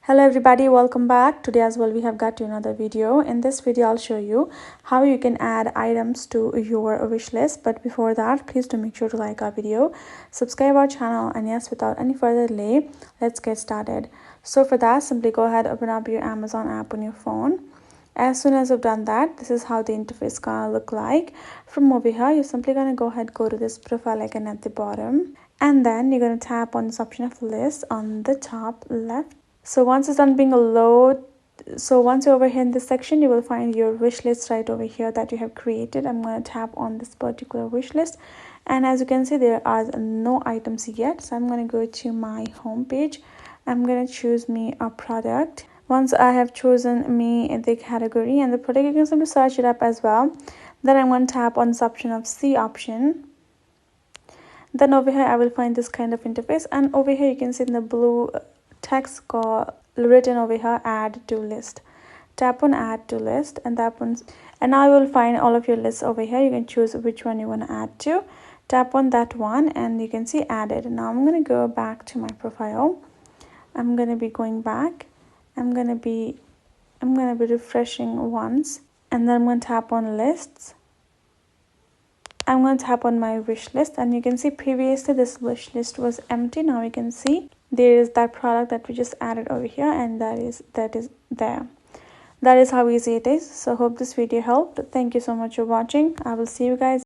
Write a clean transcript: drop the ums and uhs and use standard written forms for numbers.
Hello everybody, welcome back. Today as well we have got to another video. In this video I'll show you how you can add items to your wish list. But before that, please do make sure to like our video, subscribe our channel, and yes, without any further delay, let's get started. So for that, simply go ahead, open up your Amazon app on your phone. As soon as you've done that, this is how the interface gonna look like. From over here, you're simply gonna go to this profile icon at the bottom, and then you're gonna tap on this option of list on the top left. So once it's done being a load, so once you're over here in this section, you will find your wish list right over here that you have created. I'm going to tap on this particular wish list, and as you can see, there are no items yet. So I'm going to go to my home page. I'm going to choose me a product. Once I have chosen me the category and the product, you can simply search it up as well. Then I'm going to tap on this option of C option. Then over here I will find this kind of interface, and over here you can see in the blue text written over here, add to list. Tap on add to list, and tap on, and now you will find all of your lists over here. You can choose which one you want to add to. Tap on that one and you can see added. Now I'm going to go back to my profile. I'm going to be going back. I'm going to be refreshing once, and then I'm going to tap on lists. I'm going to tap on my wish list, and you can see previously this wish list was empty. Now you can see there is that product that we just added over here, and that is there. That is how easy it is. So hope this video helped. Thank you so much for watching. I will see you guys